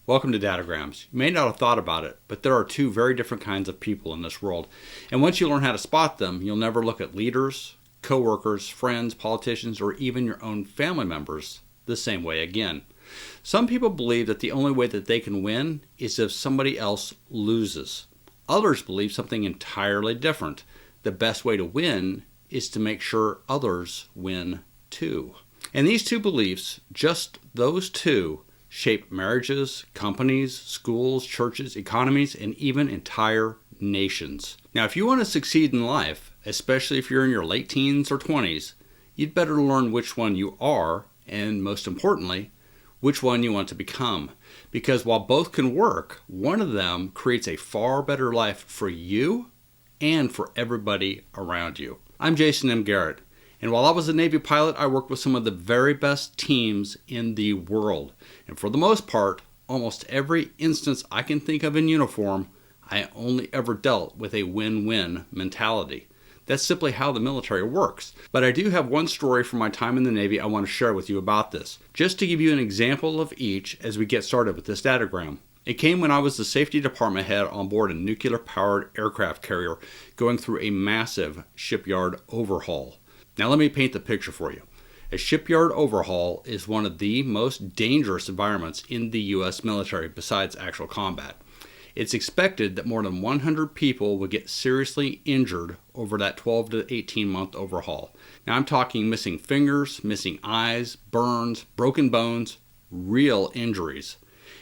Welcome to Datograms. You may not have thought about it, but there are two very different kinds of people in this world. And once you learn how to spot them, you'll never look at leaders, co-workers, friends, politicians, or even your own family members the same way again. Some people believe that the only way that they can win is if somebody else loses. Others believe something entirely different. The best way to win is to make sure others win too. And these two beliefs, just those two, shape marriages, companies, schools, churches, economies, and even entire nations. Now, if you want to succeed in life, especially if you're in your late teens or 20s, you'd better learn which one you are, and most importantly, which one you want to become. Because while both can work, one of them creates a far better life for you and for everybody around you. I'm Jason M. Garrett, and while I was a Navy pilot, I worked with some of the very best teams in the world. And for the most part, almost every instance I can think of in uniform, I only ever dealt with a win-win mentality. That's simply how the military works. But I do have one story from my time in the Navy I want to share with you about this, just to give you an example of each as we get started with this datagram. It came when I was the safety department head on board a nuclear-powered aircraft carrier going through a massive shipyard overhaul. Now let me paint the picture for you. A shipyard overhaul is one of the most dangerous environments in the U.S. military besides actual combat. It's expected that more than 100 people will get seriously injured over that 12 to 18 month overhaul. Now I'm talking missing fingers, missing eyes, burns, broken bones, real injuries.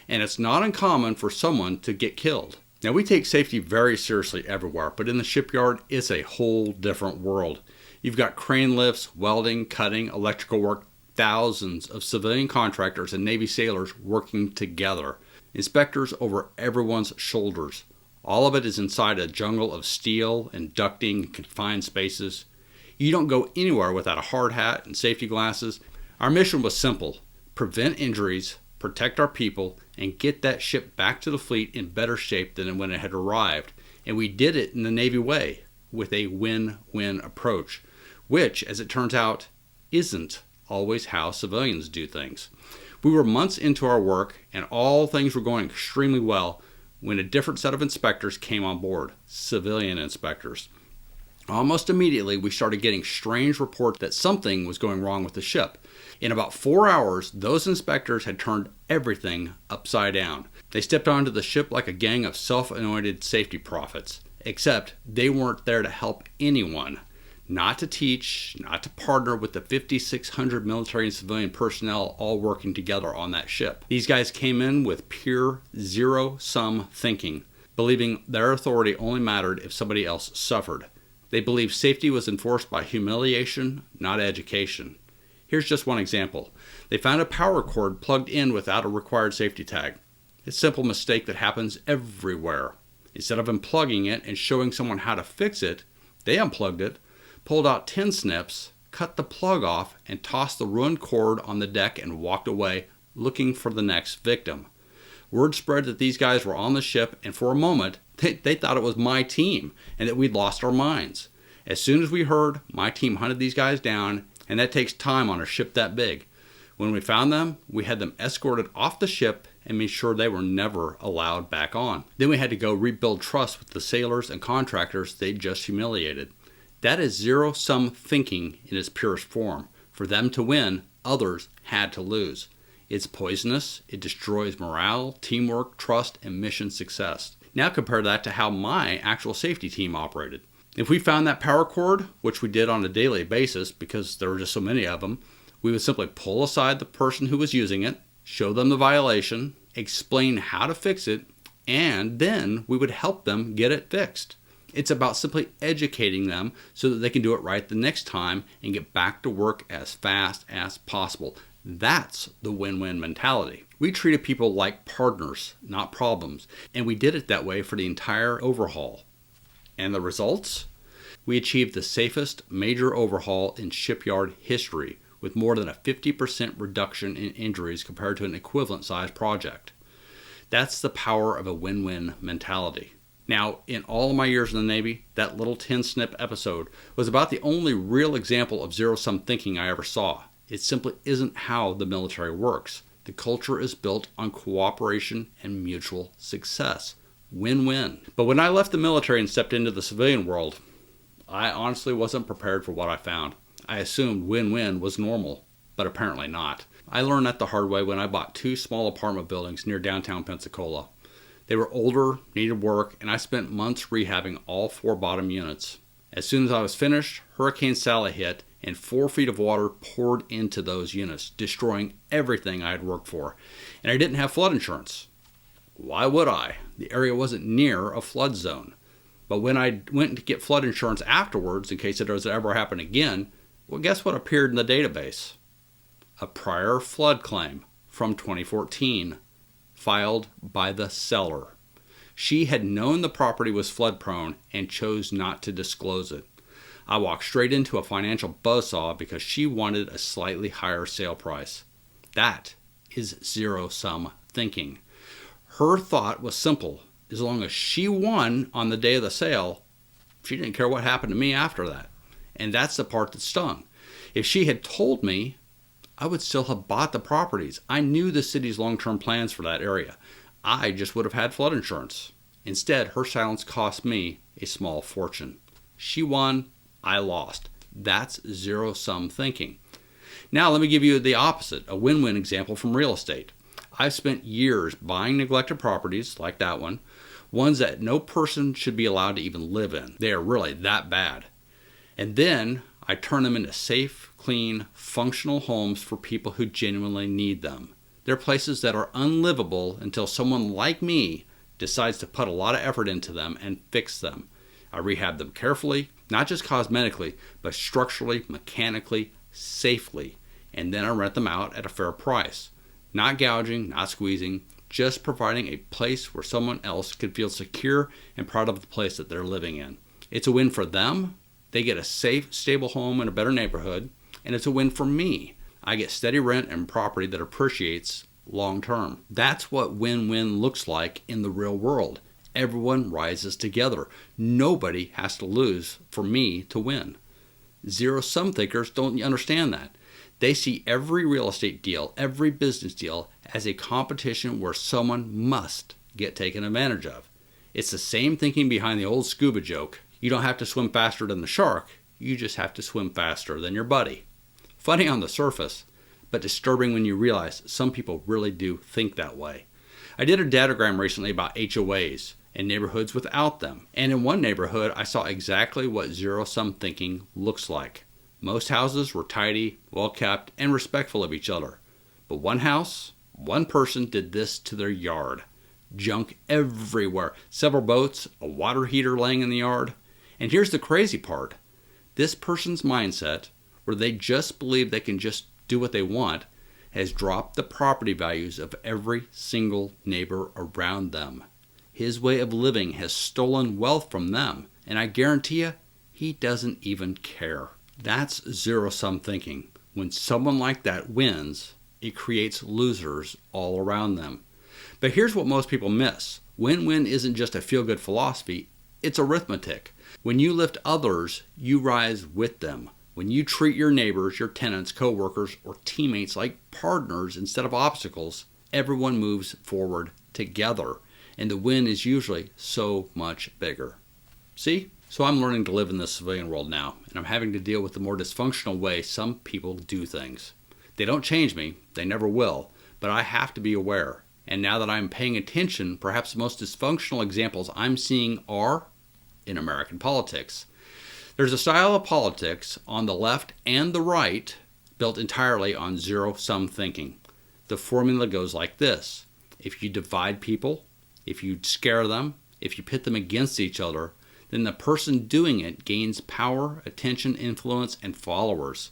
And it's not uncommon for someone to get killed. Now we take safety very seriously everywhere, but in the shipyard it's a whole different world. You've got crane lifts, welding, cutting, electrical work, thousands of civilian contractors and Navy sailors working together. Inspectors over everyone's shoulders. All of it is inside a jungle of steel and ducting and confined spaces. You don't go anywhere without a hard hat and safety glasses. Our mission was simple: prevent injuries, protect our people, and get that ship back to the fleet in better shape than when it had arrived. And we did it in the Navy way, with a win-win approach, which, as it turns out, isn't always how civilians do things. We were months into our work, and all things were going extremely well when a different set of inspectors came on board, civilian inspectors. Almost immediately, we started getting strange reports that something was going wrong with the ship. In about 4 hours, those inspectors had turned everything upside down. They stepped onto the ship like a gang of self-anointed safety prophets, except they weren't there to help anyone. Not to teach, not to partner with the 5,600 military and civilian personnel all working together on that ship. These guys came in with pure zero-sum thinking, believing their authority only mattered if somebody else suffered. They believed safety was enforced by humiliation, not education. Here's just one example. They found a power cord plugged in without a required safety tag. It's a simple mistake that happens everywhere. Instead of unplugging it and showing someone how to fix it, they unplugged it, pulled out 10 snips, cut the plug off, and tossed the ruined cord on the deck and walked away, looking for the next victim. Word spread that these guys were on the ship, and for a moment, they thought it was my team and that we'd lost our minds. As soon as we heard, my team hunted these guys down, and that takes time on a ship that big. When we found them, we had them escorted off the ship and made sure they were never allowed back on. Then we had to go rebuild trust with the sailors and contractors they'd just humiliated. That is zero-sum thinking in its purest form. For them to win, others had to lose. It's poisonous, it destroys morale, teamwork, trust, and mission success. Now compare that to how my actual safety team operated. If we found that power cord, which we did on a daily basis because there were just so many of them, we would simply pull aside the person who was using it, show them the violation, explain how to fix it, and then we would help them get it fixed. It's about simply educating them so that they can do it right the next time and get back to work as fast as possible. That's the win-win mentality. We treated people like partners, not problems, and we did it that way for the entire overhaul. And the results? We achieved the safest major overhaul in shipyard history, with more than a 50% reduction in injuries compared to an equivalent size project. That's the power of a win-win mentality. Now, in all of my years in the Navy, that little 10-snip episode was about the only real example of zero-sum thinking I ever saw. It simply isn't how the military works. The culture is built on cooperation and mutual success. Win-win. But when I left the military and stepped into the civilian world, I honestly wasn't prepared for what I found. I assumed win-win was normal, but apparently not. I learned that the hard way when I bought 2 small apartment buildings near downtown Pensacola. They were older, needed work, and I spent months rehabbing all 4 bottom units. As soon as I was finished, Hurricane Sally hit, and 4 feet of water poured into those units, destroying everything I had worked for. And I didn't have flood insurance. Why would I? The area wasn't near a flood zone. But when I went to get flood insurance afterwards, in case it does ever happen again, well, guess what appeared in the database? A prior flood claim from 2014, filed by the seller. She had known the property was flood prone and chose not to disclose it. I walked straight into a financial buzzsaw because she wanted a slightly higher sale price. That is zero-sum thinking. Her thought was simple. As long as she won on the day of the sale, she didn't care what happened to me after that. And that's the part that stung. If she had told me, I would still have bought the properties. I knew the city's long-term plans for that area. I just would have had flood insurance. Instead, her silence cost me a small fortune. She won, I lost. That's zero-sum thinking. Now let me give you the opposite, a win-win example from real estate. I've spent years buying neglected properties like that one, ones that no person should be allowed to even live in. They are really that bad. And then I turn them into safe, clean, functional homes for people who genuinely need them. They're places that are unlivable until someone like me decides to put a lot of effort into them and fix them. I rehab them carefully, not just cosmetically, but structurally, mechanically, safely, and then I rent them out at a fair price. Not gouging, not squeezing, just providing a place where someone else can feel secure and proud of the place that they're living in. It's a win for them. They get a safe, stable home in a better neighborhood, and it's a win for me. I get steady rent and property that appreciates long term. That's what win-win looks like in the real world. Everyone rises together. Nobody has to lose for me to win. Zero-sum thinkers don't understand that. They see every real estate deal, every business deal, as a competition where someone must get taken advantage of. It's the same thinking behind the old scuba joke. You don't have to swim faster than the shark, you just have to swim faster than your buddy. Funny on the surface, but disturbing when you realize some people really do think that way. I did a Dadogram recently about HOAs and neighborhoods without them. And in one neighborhood, I saw exactly what zero-sum thinking looks like. Most houses were tidy, well-kept, and respectful of each other. But one house, one person did this to their yard. Junk everywhere. Several boats, a water heater laying in the yard. And here's the crazy part. This person's mindset, where they just believe they can just do what they want, has dropped the property values of every single neighbor around them. His way of living has stolen wealth from them, and I guarantee you, he doesn't even care. That's zero-sum thinking. When someone like that wins, it creates losers all around them. But here's what most people miss. Win-win isn't just a feel-good philosophy, it's arithmetic. When you lift others, you rise with them. When you treat your neighbors, your tenants, co-workers, or teammates like partners instead of obstacles, everyone moves forward together, and the win is usually so much bigger. See? So I'm learning to live in this civilian world now, and I'm having to deal with the more dysfunctional way some people do things. They don't change me, they never will, but I have to be aware. And now that I'm paying attention, perhaps the most dysfunctional examples I'm seeing are in American politics. There's a style of politics on the left and the right built entirely on zero-sum thinking. The formula goes like this. If you divide people, if you scare them, if you pit them against each other, then the person doing it gains power, attention, influence, and followers.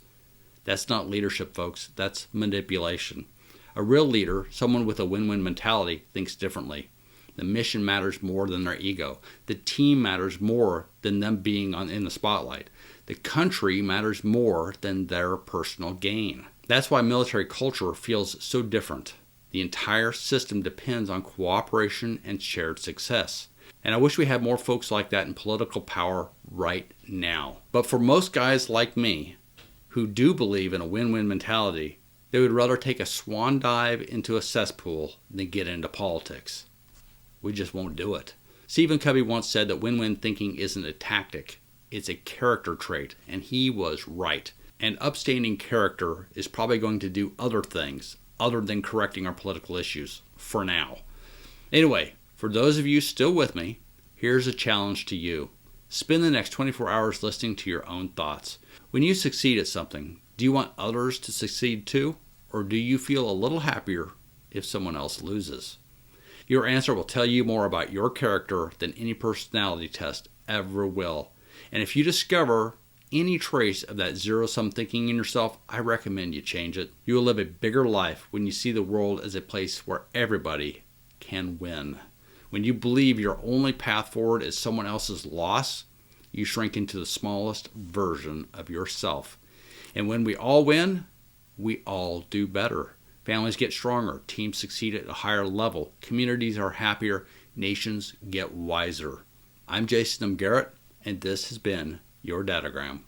That's not leadership, folks. That's manipulation. A real leader, someone with a win-win mentality, thinks differently. The mission matters more than their ego. The team matters more than them being in the spotlight. The country matters more than their personal gain. That's why military culture feels so different. The entire system depends on cooperation and shared success. And I wish we had more folks like that in political power right now. But for most guys like me, who do believe in a win-win mentality, They would rather take a swan dive into a cesspool than get into politics. We just won't do it. Stephen Covey once said that win-win thinking isn't a tactic, it's a character trait, and he was right. An upstanding character is probably going to do other things other than correcting our political issues, for now. Anyway, for those of you still with me, here's a challenge to you. Spend the next 24 hours listening to your own thoughts. When you succeed at something, do you want others to succeed too? Or do you feel a little happier if someone else loses? Your answer will tell you more about your character than any personality test ever will. And if you discover any trace of that zero-sum thinking in yourself, I recommend you change it. You will live a bigger life when you see the world as a place where everybody can win. When you believe your only path forward is someone else's loss, you shrink into the smallest version of yourself. And when we all win, we all do better. Families get stronger, teams succeed at a higher level, communities are happier, nations get wiser. I'm Jason M. Garrett, and this has been your Dadogram.